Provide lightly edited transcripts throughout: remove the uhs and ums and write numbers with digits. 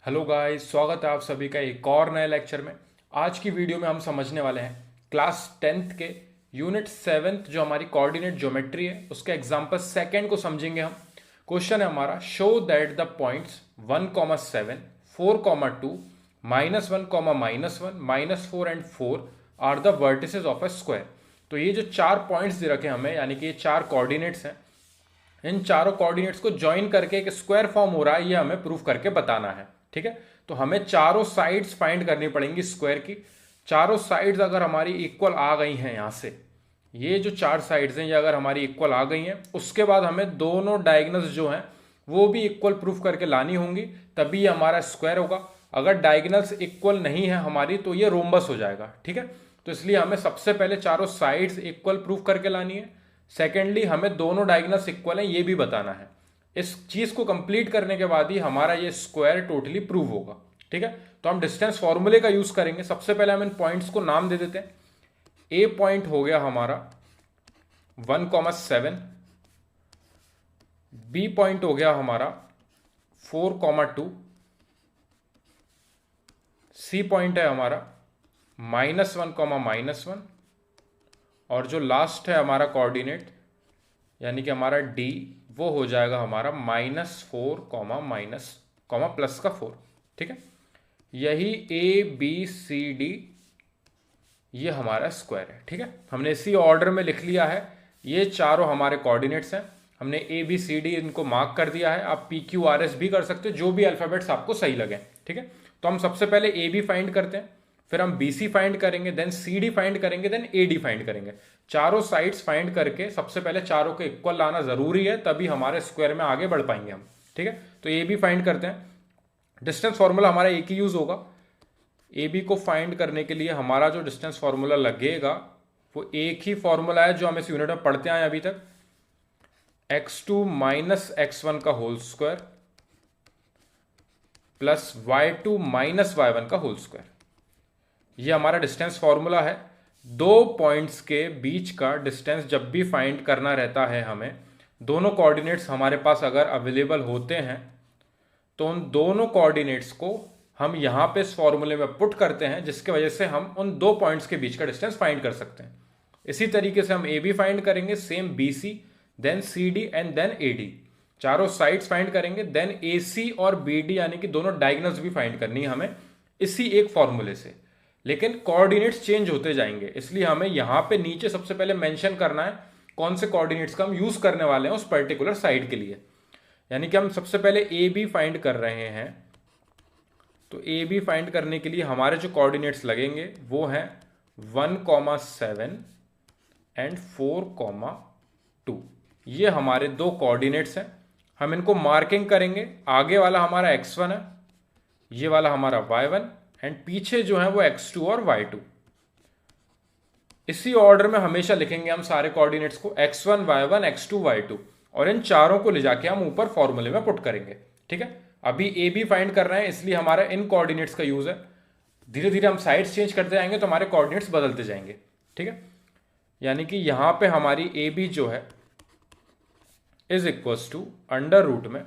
Hello guys, स्वागत है आप सभी का एक और नए लेक्चर में। आज की वीडियो में हम समझने वाले हैं क्लास 10th के यूनिट 7th जो हमारी कोऑर्डिनेट ज्योमेट्री है उसके एग्जांपल सेकंड को समझेंगे हम। क्वेश्चन है हमारा, show that the points 1,7, 4,2, -1, -1, -4 and 4 are the vertices of a square. तो ये जो चार पॉइंट्स दे रखे हमें, यानी कि ये चार कोऑर्डिनेट्स हैं, इन चारों कोऑर्डिनेट्स को ज्वाइन करके एक स्क्वायर फॉर्म हो रहा है, ये हमें प्रूफ करके बताना है। ठीक है, तो हमें चारों साइड्स फाइंड करनी पड़ेंगी स्क्वायर की। चारों साइड्स अगर हमारी इक्वल आ गई हैं, यहां से ये जो चार साइड्स हैं ये अगर हमारी इक्वल आ गई हैं, उसके बाद हमें दोनों डायगोनल्स जो हैं वो भी इक्वल प्रूफ करके लानी होंगी, तभी ये हमारा स्क्वायर होगा। अगर डायगोनल्स इक्वल नहीं है हमारी तो ये रोम्बस हो जाएगा। ठीक है, तो इसलिए हमें सबसे पहले चारों साइड्स इक्वल प्रूफ करके लानी है। सेकेंडली हमें दोनों डायगोनल्स इक्वल हैं ये भी बताना है। इस चीज को कंप्लीट करने के बाद ही हमारा ये स्क्वायर टोटली प्रूव होगा। ठीक है, तो हम डिस्टेंस फॉर्मूले का यूज करेंगे। सबसे पहले हम इन पॉइंट्स को नाम दे देते हैं। ए पॉइंट हो गया हमारा 1,7, बी पॉइंट हो गया हमारा 4,2, सी पॉइंट है हमारा -1, -1, और जो लास्ट है हमारा कोऑर्डिनेट यानी कि हमारा डी, वो हो जाएगा हमारा -4, प्लस का 4। ठीक है, यही ए बी सी डी ये हमारा स्क्वायर है। ठीक है, हमने इसी ऑर्डर में लिख लिया है। ये चारों हमारे कोऑर्डिनेट्स हैं। हमने ए बी सी डी इनको मार्क कर दिया है। आप पी क्यू आर एस भी कर सकते हो, जो भी अल्फाबेट्स आपको सही लगे। ठीक है, तो हम सबसे पहले ए बी फाइंड करते हैं, फिर हम बी सी फाइंड करेंगे, देन सी डी फाइंड करेंगे, देन ए डी फाइंड करेंगे। चारों साइड्स फाइंड करके सबसे पहले चारों को इक्वल लाना जरूरी है, तभी हमारे स्क्वायर में आगे बढ़ पाएंगे हम। ठीक है, तो ए बी फाइंड करते हैं। डिस्टेंस फॉर्मूला हमारा एक ही यूज होगा। ए बी को फाइंड करने के लिए हमारा जो डिस्टेंस फॉर्मूला लगेगा वो एक ही फॉर्मूला है जो हम इस यूनिट में पढ़ते आए अभी तक, x2 माइनस x1 का whole square plus y2 minus y1 का होल स्क्वायर। ये हमारा डिस्टेंस फॉर्मूला है। दो पॉइंट्स के बीच का डिस्टेंस जब भी फाइंड करना रहता है हमें, दोनों कोऑर्डिनेट्स हमारे पास अगर अवेलेबल होते हैं तो उन दोनों कोऑर्डिनेट्स को हम यहां पे इस फॉर्मूले में पुट करते हैं, जिसकी वजह से हम उन दो पॉइंट्स के बीच का डिस्टेंस फाइंड कर सकते हैं। इसी तरीके से हम ए बी फाइंड करेंगे, same B C, then C D and then A D. चारों साइड्स फाइंड करेंगे, देन ए सी और बी डी यानी कि दोनों डायगोनल्स भी फाइंड करनी है हमें इसी एक फॉर्मूले से। लेकिन कोऑर्डिनेट्स चेंज होते जाएंगे, इसलिए हमें यहां पे नीचे सबसे पहले मेंशन करना है कौन से कोऑर्डिनेट्स का हम यूज करने वाले हैं उस पर्टिकुलर साइड के लिए। यानी कि हम सबसे पहले ए बी फाइंड कर रहे हैं, तो ए बी फाइंड करने के लिए हमारे जो कोऑर्डिनेट्स लगेंगे वो हैं 1,7 एंड 4,2। ये हमारे दो कोऑर्डिनेट्स हैं। हम इनको मार्किंग करेंगे। आगे वाला हमारा x1 है, ये वाला हमारा y1, एंड पीछे जो है वो x2 और y2। इसी ऑर्डर में हमेशा लिखेंगे हम सारे कोऑर्डिनेट्स को, x1 y1 x2 y2, और इन चारों को ले जाके हम ऊपर फॉर्मूले में पुट करेंगे। ठीक है, अभी ए बी फाइंड कर रहे हैं इसलिए हमारा इन कोऑर्डिनेट्स का यूज है। धीरे धीरे हम साइड्स चेंज करते जाएंगे तो हमारे कोऑर्डिनेट्स बदलते जाएंगे। ठीक है, यानी कि यहां पे हमारी ए बी जो है is equals to under root में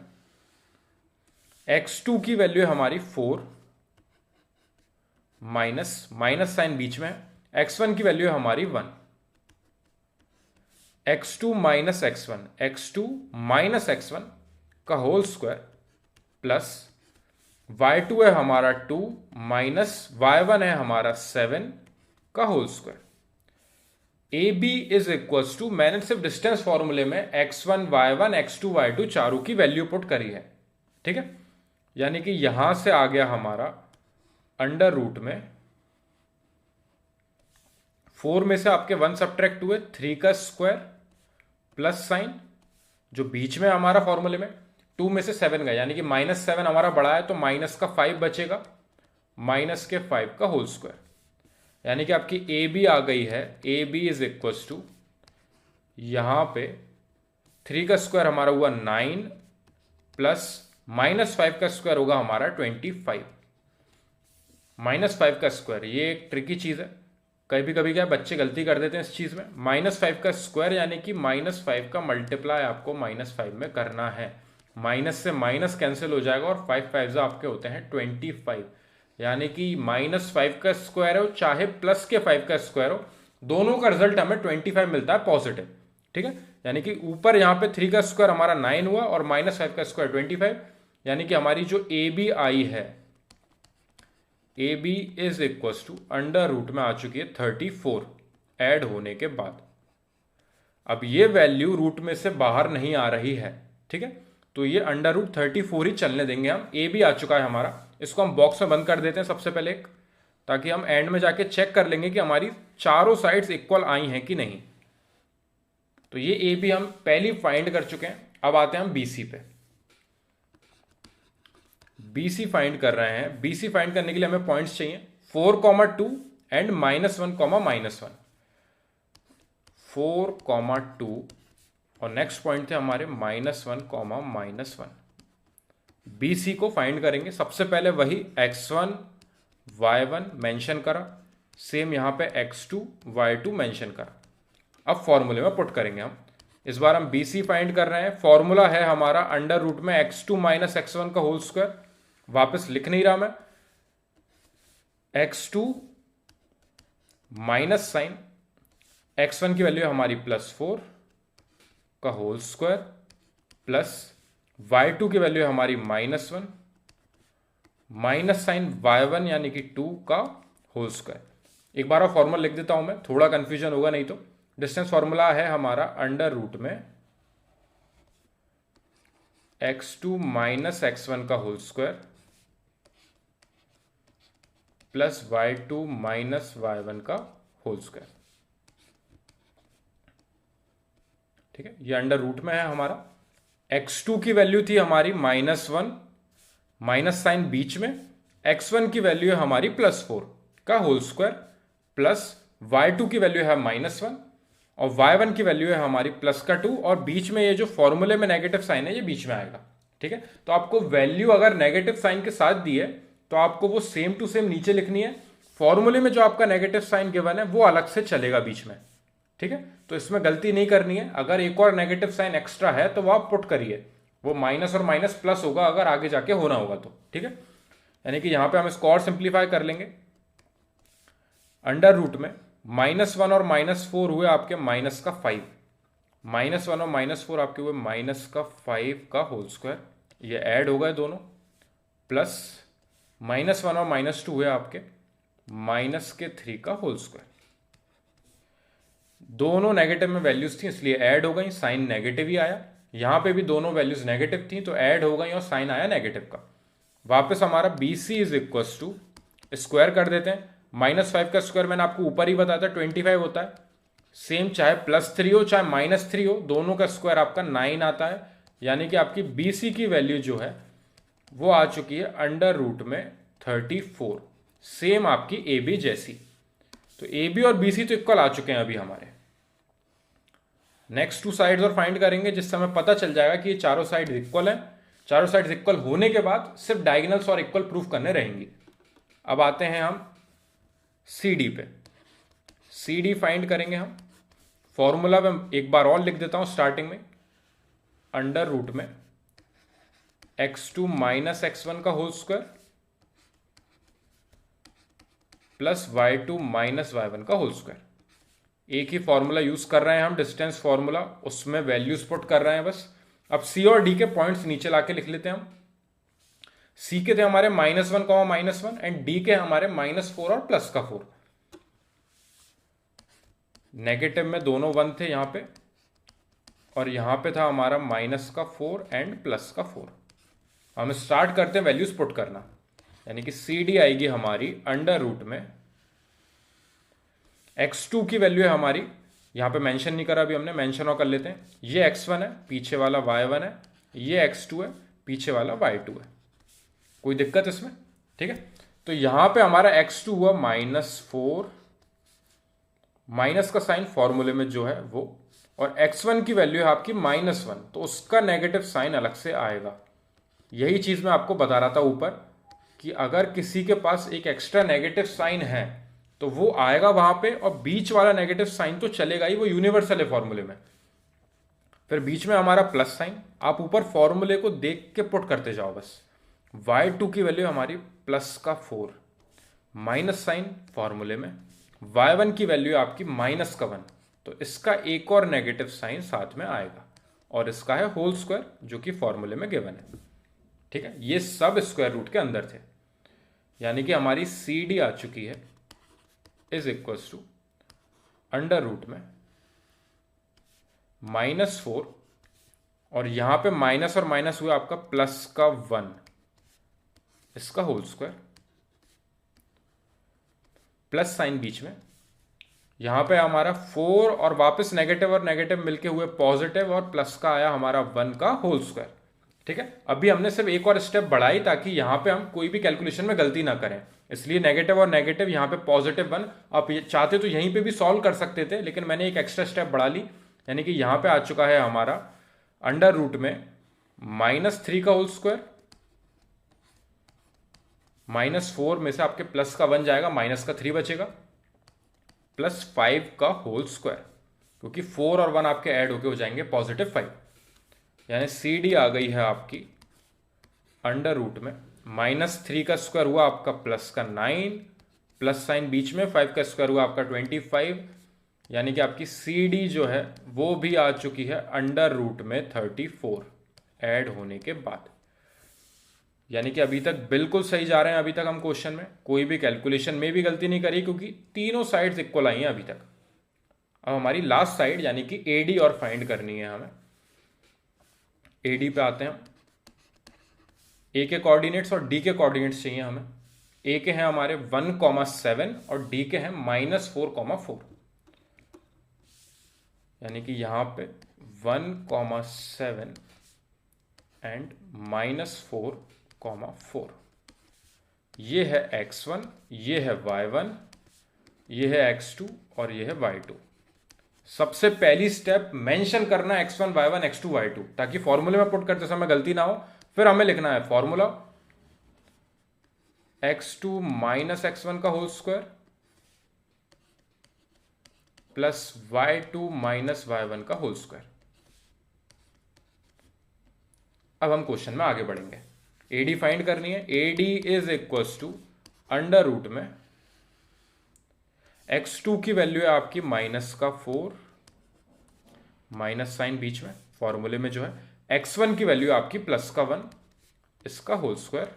x2 की वैल्यू है हमारी 4, माइनस साइन बीच में है, x1 की वैल्यू है हमारी 1, x2 माइनस x1 का होल स्क्वायर प्लस y2 है हमारा 2 माइनस y1 है हमारा 7 का whole square. A B is equals to, मैंने सिर्फ डिस्टेंस फॉर्मूले में x1 y1 x2 y2 चारों की वैल्यू पुट करी है। ठीक है, यानी कि यहां से आ गया हमारा अंडर रूट में 4 में से आपके 1 सब्ट्रैक्ट हुए, 3 का स्क्वायर प्लस साइन जो बीच में हमारा फॉर्मूले में 2 में से 7 गया, यानी कि -7 हमारा बड़ा है तो माइनस का 5 बचेगा, माइनस के 5 का होल स्क्वायर। यानी कि आपकी ए बी आ गई है, A B is equals to, यहां पे 3 का स्क्वायर हमारा हुआ 9 प्लस -5 का स्क्वायर होगा हमारा 25। -5 का स्क्वायर ये एक ट्रिकी चीज है, कभी कभी क्या बच्चे गलती कर देते हैं इस चीज में। -5 का स्क्वायर यानी कि -5 का मल्टीप्लाई आपको -5 में करना है। माइनस से माइनस कैंसिल हो जाएगा और 5 5 आपके होते हैं 25, यानी कि -5 का स्क्वायर हो चाहे प्लस के 5 का स्क्वायर हो, दोनों का रिजल्ट हमें 25 मिलता है पॉजिटिव। ठीक है, यानी कि ऊपर यहाँ पे 3 का स्क्वायर हमारा 9 हुआ और -5 का स्क्वायर 25, यानी कि हमारी जो ए बी आई है, A B is equal to under root में आ चुकी है 34 ऐड होने के बाद। अब ये वैल्यू रूट में से बाहर नहीं आ रही है, ठीक है, तो ये अंडर रूट 34 ही चलने देंगे हम। ए बी आ चुका है हमारा, इसको हम बॉक्स में बंद कर देते हैं सबसे पहले एक, ताकि हम एंड में जाके चेक कर लेंगे कि हमारी चारों साइड्स इक्वल आई हैं कि नहीं। तो ये ए बी हम पहले फाइंड कर चुके हैं। अब आते हैं हम बी सी पे। बी सी फाइंड कर रहे हैं। बी सी फाइंड करने के लिए हमें पॉइंट्स चाहिए 4,2 एंड -1,-1, 4,2 और नेक्स्ट पॉइंट थे हमारे -1,-1। बी सी को फाइंड करेंगे। सबसे पहले वही x1 y1 मेंशन करा, सेम यहां पे x2 y2 मेंशन करा। अब फॉर्मूले में पुट करेंगे हम। इस बार हम बी सी फाइंड कर रहे हैं। फॉर्मूला है हमारा अंडर रूट में x2 - x1 का होल स्क्वायर। वापस लिख नहीं रहा मैं, x2 माइनस साइन x1 की वैल्यू हमारी +4 का होल स्क्वायर प्लस y2 की वैल्यू हमारी -1 माइनस साइन y1 यानी कि 2 का होल स्क्वायर। एक बार और फॉर्मूला लिख देता हूं मैं, थोड़ा कंफ्यूजन होगा नहीं तो। डिस्टेंस फॉर्मूला है हमारा अंडर रूट में x2 - x1 का whole square plus y2 - y1 का होल स्क्वायर। ठीक है, ये अंडर रूट में है हमारा। x2 की वैल्यू थी हमारी -1 माइनस साइन बीच में, x1 की वैल्यू है हमारी +4 का होल स्क्वायर प्लस y2 की वैल्यू है -1 और y1 की वैल्यू है हमारी +2 और बीच में ये जो फॉर्मूले में नेगेटिव साइन है ये बीच में आएगा। ठीक है, तो आपको वैल्यू अगर नेगेटिव साइन के साथ दी है तो आपको वो सेम टू सेम नीचे लिखनी है। फॉर्मूले में जो आपका नेगेटिव साइन गिवन है वो अलग से चलेगा बीच में। ठीक है, तो इसमें गलती नहीं करनी है। अगर एक और नेगेटिव साइन एक्स्ट्रा है तो वो आप पुट करिए, वो माइनस और माइनस प्लस होगा अगर आगे जाके होना होगा तो। ठीक है, यानी कि यहां पे हम इसको और सिंप्लीफाई कर लेंगे। अंडर रूट में -1 और -4 हुए आपके -5, -1 और -4 आपके हुए -5 का होल स्क्वायर, ये ऐड हो गए दोनों, प्लस -1 और -2 हुए आपके -3 का होल स्क्वायर। दोनों नेगेटिव में वैल्यूज थी इसलिए ऐड हो गई, साइन नेगेटिव ही आया। यहां पे भी दोनों वैल्यूज नेगेटिव थी तो ऐड हो गई और साइन आया नेगेटिव का। वापस हमारा B C is equal to square कर देते हैं। -5 का स्क्वायर मैंने आपको ऊपर ही बताया था 25 होता है। सेम चाहे +3 हो चाहे -3 हो, दोनों का स्क्वायर आपका 9 आता है। यानी कि आपकी बी सी की वैल्यू जो है वो आ चुकी है अंडर रूट में 34, सेम आपकी ए बी जैसी। तो ए बी और बी सी तो इक्वल आ चुके हैं अभी हमारे। नेक्स्ट 2 साइड्स और फाइंड करेंगे जिससे हमें पता चल जाएगा कि ये चारों साइड इक्वल हैं। चारों साइड्स इक्वल होने के बाद सिर्फ डायगोनल्स और इक्वल प्रूफ करने रहेंगी। अब आते हैं हम सी डी पे। सी डी फाइंड करेंगे हम। फॉर्मूला में एक बार और लिख देता हूं स्टार्टिंग में, अंडर रूट में x2 - x1 का whole square plus y2 - y1 का होल स्क्वायर। एक ही फॉर्मूला यूज कर रहे हैं हम, डिस्टेंस फॉर्मूला, उसमें वैल्यूज पुट कर रहे हैं बस। अब सी और डी के पॉइंट्स नीचे लाके लिख लेते हैं हम। सी के थे हमारे -1, -1 एंड डी के हमारे -4 और +4। नेगेटिव में दोनों 1 थे यहां पे और यहां पे था हमारा -4 एंड +4। हम स्टार्ट करते हैं वैल्यूज पुट करना, यानी कि सी डी आएगी हमारी अंडर रूट में x2 की वैल्यू है हमारी, यहां पे मेंशन नहीं करा अभी हमने, मेंशन और कर लेते हैं। ये x1 है, पीछे वाला y1 है, ये x2 है, पीछे वाला y2 है। कोई दिक्कत इसमें? ठीक है, तो यहां पे हमारा x2 हुआ -4, माइनस का साइन फॉर्मूले में जो है वो, और x1 की वैल्यू है आपकी -1, तो उसका नेगेटिव साइन अलग से आएगा। यही चीज मैं आपको बता रहा था ऊपर कि अगर किसी के पास एक एक्स्ट्रा नेगेटिव साइन है तो वो आएगा वहां पे, और बीच वाला नेगेटिव साइन तो चलेगा ही, वो यूनिवर्सल है फॉर्मूले में। फिर बीच में हमारा प्लस साइन, आप ऊपर फॉर्मूले को देख के पुट करते जाओ बस। y2 की वैल्यू हमारी प्लस का 4, माइनस साइन फॉर्मूले में, y1 की वैल्यू आपकी माइनस का 1, तो इसका एक और नेगेटिव साइन साथ में आएगा, और इसका है होल स्क्वायर जो कि फॉर्मूले में गिवन है। ठीक है, ये सब स्क्वायर रूट के अंदर थे, यानी कि हमारी सी डी आ चुकी है is equals to under root में -4, और यहां पे माइनस और माइनस हुआ आपका प्लस का 1, इसका होल स्क्वायर, प्लस साइन बीच में, यहां पे हमारा 4 और वापस नेगेटिव और नेगेटिव मिलके हुए पॉजिटिव, और प्लस का आया हमारा 1 का होल स्क्वायर। ठीक है, अभी हमने सिर्फ एक और स्टेप बढ़ाई ताकि यहां पे हम कोई भी कैलकुलेशन में गलती ना करें, इसलिए नेगेटिव और नेगेटिव, यहां पे पॉजिटिव 1। आप चाहते तो यहीं पे भी सॉल्व कर सकते थे, लेकिन मैंने एक एक्स्ट्रा स्टेप बढ़ा ली, यानी कि यहां पे आ चुका है हमारा अंडर रूट में -3 का होल स्क्वायर, -4 में से आपके प्लस का 1 जाएगा, माइनस का 3 बचेगा, +5 का होल स्क्वायर, क्योंकि 4 और 1 आपके ऐड होके हो जाएंगे +5, यानी सी डी आ गई है आपकी अंडर रूट में -3 का स्क्वायर हुआ आपका प्लस का 9, प्लस साइन बीच में, 5 का स्क्वायर हुआ आपका 25, यानी कि आपकी सी डी जो है वो भी आ चुकी है अंडर रूट में 34 ऐड होने के बाद। यानी कि अभी तक बिल्कुल सही जा रहे हैं, अभी तक हम क्वेश्चन में कोई भी कैलकुलेशन में भी गलती नहीं करी, क्योंकि तीनों साइड्स इक्वल आई हैं अभी तक। अब हमारी लास्ट साइड यानी कि एडी और फाइंड करनी है हमें। एडी पे आते हैं, ए के कोऑर्डिनेट्स और डी के कोऑर्डिनेट्स चाहिए हमें। ए के हैं हमारे 1,7 और डी के हैं -4,4, यानी कि यहां पे 1,7 एंड -4,4, ये है x1, ये है y1, ये है x2 और ये है y2। सबसे पहली स्टेप मेंशन करना x1 y1 x2 y2, ताकि फॉर्मूले में पुट करते समय गलती ना हो। फिर हमें लिखना है फॉर्मूला x2 - x1 का whole square plus y2 - y1 का होल स्क्वायर। अब हम क्वेश्चन में आगे बढ़ेंगे। एडी फाइंड करनी है। AD is equals to under root में x2 की वैल्यू है आपकी -4, माइनस साइन बीच में फॉर्मूले में जो है, x1 की वैल्यू आपकी +1, इसका होल स्क्वायर,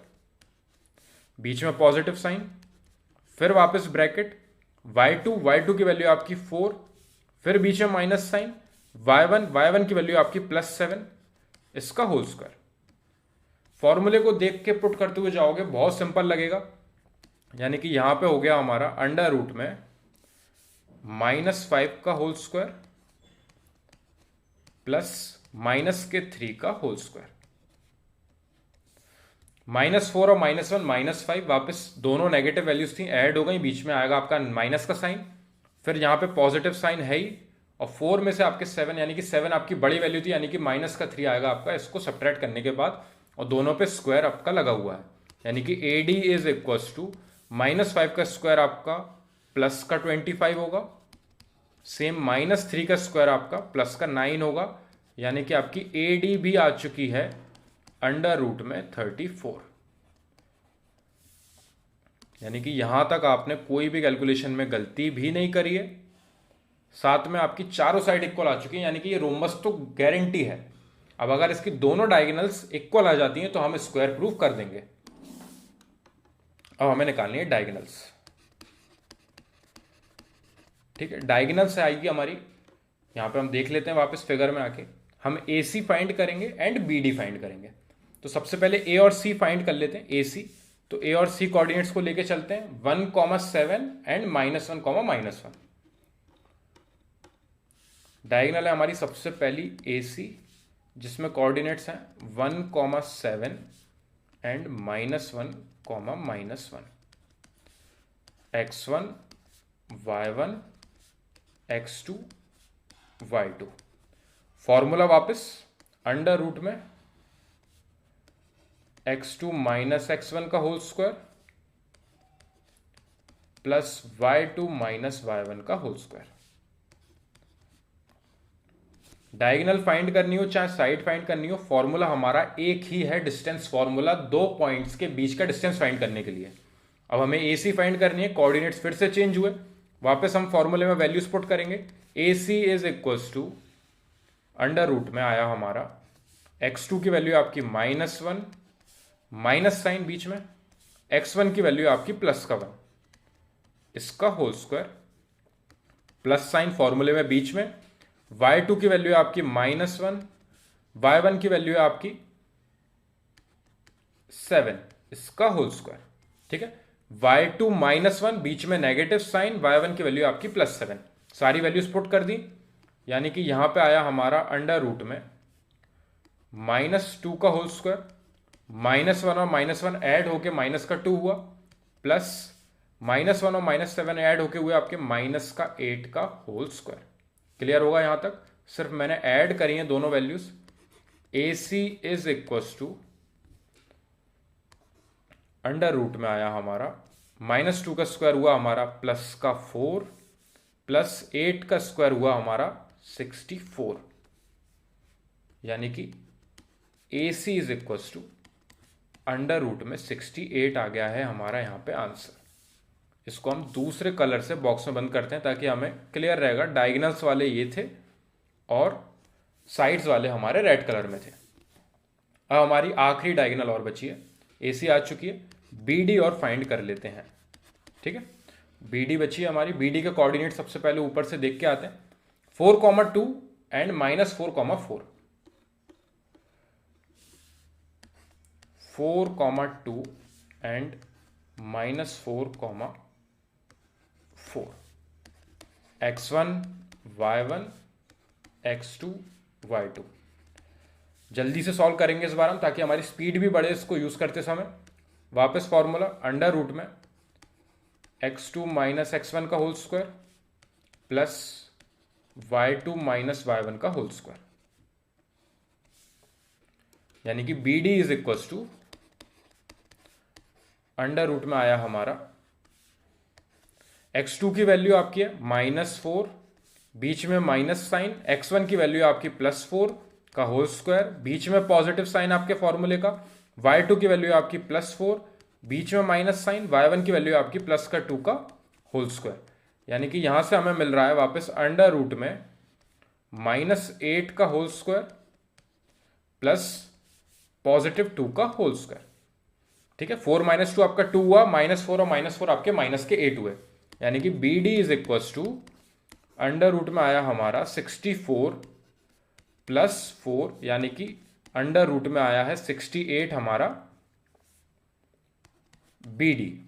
बीच में पॉजिटिव साइन, फिर वापस ब्रैकेट, y2 की वैल्यू आपकी 4, फिर बीच में माइनस साइन, y1 की वैल्यू आपकी +7, इसका होल स्क्वायर। फॉर्मूले को देख के पुट करते हुए जाओगे, बहुत सिंपल लगेगा। यानी कि यहां पे हो गया हमारा अंडर रूट में -5 का होल स्क्वायर प्लस -3 का होल स्क्वायर। -4 और -1 -5, वापस दोनों नेगेटिव वैल्यूज थी, ऐड हो गई, बीच में आएगा आपका माइनस का साइन, फिर यहां पे पॉजिटिव साइन है ही, और 4 में से आपके 7, यानी कि 7 आपकी बड़ी वैल्यू थी, यानी कि -3 आएगा आपका, इसको सब्ट्रैक्ट करने के बाद, और दोनों पे स्क्वायर आपका लगा हुआ है, यानी कि AD इज इक्वल्स टू -5 का स्क्वायर आपका प्लस का 25 होगा, सेम -3 का स्क्वायर आपका प्लस का 9 होगा, यानी कि आपकी AD भी आ चुकी है अंडर रूट में 34। यानी कि यहां तक आपने कोई भी कैलकुलेशन में गलती भी नहीं करी है, साथ में आपकी चारों साइड इक्वल आ चुकी है, यानी कि ये रोम्बस तो गारंटी है। अब अगर इसकी दोनों डायगोनल्स इक्वल आ जाती हैं तो हम स्क्वायर प्रूफ कर देंगे। अब हमें निकालनी है डायगोनल्स। ठीक है, डायगोनल्स आएगी हमारी, यहां पे हम देख लेते हैं वापस फिगर में आके, हम AC फाइंड करेंगे एंड BD फाइंड करेंगे। तो सबसे पहले A और C फाइंड कर लेते हैं, AC। तो A और C कोऑर्डिनेट्स को लेके चलते हैं, 1,7 एंड -1,-1। डायगोनल है हमारी सबसे पहली AC, जिसमें कोऑर्डिनेट्स हैं 1,7 and -1,-1, x1 y1 x2 y2। Formula वापस अंडर रूट में x2 - x1 का whole square plus y2 - y1 का होल स्क्वायर। डायगोनल फाइंड करनी हो चाहे साइड फाइंड करनी हो, फॉर्मूला हमारा एक ही है, डिस्टेंस फॉर्मूला, दो पॉइंट्स के बीच का डिस्टेंस फाइंड करने के लिए। अब हमें ए सी फाइंड करनी है, कोऑर्डिनेट्स फिर से चेंज हुए, वापस हम फॉर्मूले में वैल्यूज पुट करेंगे। A C is equals to under root में आया हमारा x2 की वैल्यू आपकी -1, माइनस साइन बीच में, x1 की वैल्यू आपकी +1, इसका होल स्क्वायर, प्लस साइन फॉर्मूले में बीच में, y2 की वैल्यू आपकी -1, y1 की वैल्यू आपकी 7, इसका होल स्क्वायर। ठीक है, y2 -1 बीच में नेगेटिव साइन, y1 की वैल्यू आपकी +7, सारी वैल्यूज पुट कर दी, यानी कि यहां पे आया हमारा अंडर रूट में -2 का होल स्क्वायर, -1 और -1 ऐड होके -2 हुआ, प्लस -1 और -7 ऐड होके हुए आपके -8 का होल स्क्वायर। क्लियर होगा यहां तक? सिर्फ मैंने ऐड करी है दोनों values. A C is equals to under root में आया हमारा -2 का स्क्वायर हुआ हमारा +4, +8 का स्क्वायर हुआ हमारा 64, यानी कि A C is equals to under root में 68 आ गया है हमारा यहां पे आंसर। इसको हम दूसरे कलर से बॉक्स में बंद करते हैं ताकि हमें क्लियर रहेगा। डायगोनल्स वाले ये थे और साइड्स वाले हमारे रेड कलर में थे। अब हमारी आखिरी डायगोनल और बची है, ए सी आ चुकी है, बी डी और फाइंड कर लेते हैं। ठीक है, बी डी बची है हमारी। बी डी के कोऑर्डिनेट सबसे पहले ऊपर से देख के आते हैं, 4,2 and -4,4, 4,2 and -4,4, x1 y1 x2 y2। जल्दी से सॉल्व करेंगे इस बार हम, ताकि हमारी स्पीड भी बढ़े इसको यूज करते समय। वापस फॉर्मूला, अंडर रूट में x2 - x1 का whole square plus y2 - y1 का होल स्क्वायर, यानी कि B D is equals to under root में आया हमारा x2 की वैल्यू आपकी है -4, बीच में माइनस साइन, x1 की वैल्यू आपकी +4 का होल स्क्वायर, बीच में पॉजिटिव साइन आपके फॉर्मूले का, y2 की वैल्यू आपकी +4, बीच में माइनस साइन, y1 की वैल्यू आपकी +2 का होल स्क्वायर, यानी कि यहां से हमें मिल रहा है वापस अंडर रूट में -8 का होल स्क्वायर प्लस +2 का होल स्क्वायर। ठीक है, 4 - 2 आपका 2 हुआ, -4 और -4 आपके -8 हुए, यानी कि B D is equals to under root में आया हमारा 64 + 4, यानी कि अंडर रूट में आया है 68 हमारा बी डी।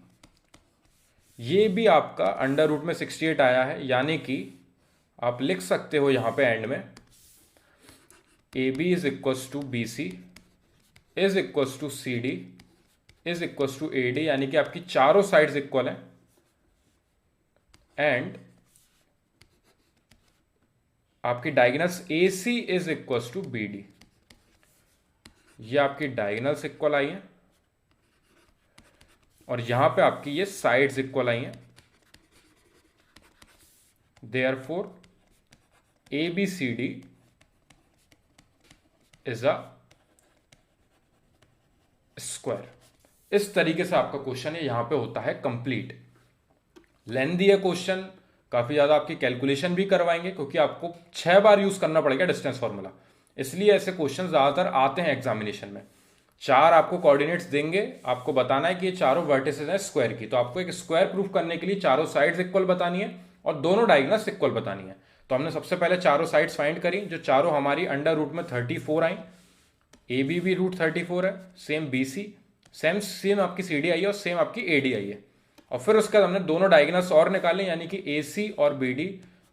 ये भी आपका अंडर रूट में 68 आया है, यानी कि आप लिख सकते हो यहां पे एंड में A B is equals to B C is equals to C D is equals to A D, यानी कि आपकी चारों साइड्स इक्वल हैं एंड आपकी diagonals A C is equals to B D. ये आपकी डायगोनल्स इक्वल आई हैं और यहां पे आपकी ये साइड्स इक्वल आई हैं। Therefore A B C D is a square. इस तरीके से आपका क्वेश्चन है यहां पे होता है कंप्लीट। लेंथी है क्वेश्चन, काफी ज्यादा आपकी कैलकुलेशन भी करवाएंगे क्योंकि आपको 6 बार यूज करना पड़ेगा डिस्टेंस फार्मूला, इसलिए ऐसे क्वेश्चन ज्यादातर आते हैं एग्जामिनेशन में। 4 आपको कोऑर्डिनेट्स देंगे, आपको बताना है कि ये चारों वर्टिसेस हैं स्क्वायर की, तो आपको एक स्क्वायर प्रूफ करने के लिए चारों साइड्स इक्वल बतानी है और दोनों डायगोनल्स इक्वल बतानी है। तो हमने सबसे पहले चारों साइड्स फाइंड करी, जो चारों हमारी अंडर रूट में 34 आई। ए बी भी रूट 34 है, सेम बी सी, सेम आपकी सी डी आई है और सेम आपकी ए डी आई है। और फिर उसके बाद हमने दोनों डायगोनल्स और निकाले, यानी कि ए सी और बी डी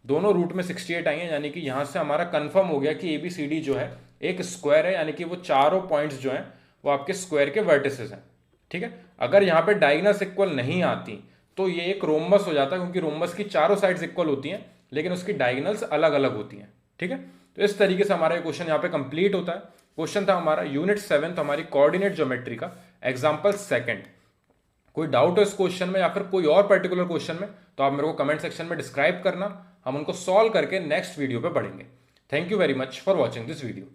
दोनों रूट में 68 आई हैं, यानी कि यहां से हमारा कंफर्म हो गया कि ए बी सी डी जो है एक स्क्वायर है, यानी कि वो चारों पॉइंट्स जो हैं वो आपके स्क्वायर के वर्टिसेस हैं। ठीक है, अगर यहाँ पे डायगोनल्स इक्वल नहीं आती तो ये एक रोम्बस हो जाता है, क्योंकि रोम्बस की चारों साइड्स इक्वल होती हैं लेकिन उसकी डायगोनल्स अलग अलग होती हैं। ठीक है, तो इस तरीके से हमारा क्वेश्चन यहाँ पे कंप्लीट होता है। क्वेश्चन था हमारा यूनिट 7 हमारी कोऑर्डिनेट ज्योमेट्री का एग्जाम्पल 2। कोई डाउट हो इस क्वेश्चन में या फिर कोई और पर्टिकुलर क्वेश्चन में तो आप मेरे को कमेंट सेक्शन में डिस्क्राइब करना, हम उनको सॉल्व करके नेक्स्ट वीडियो पे बढ़ेंगे। Thank you very much for watching this video.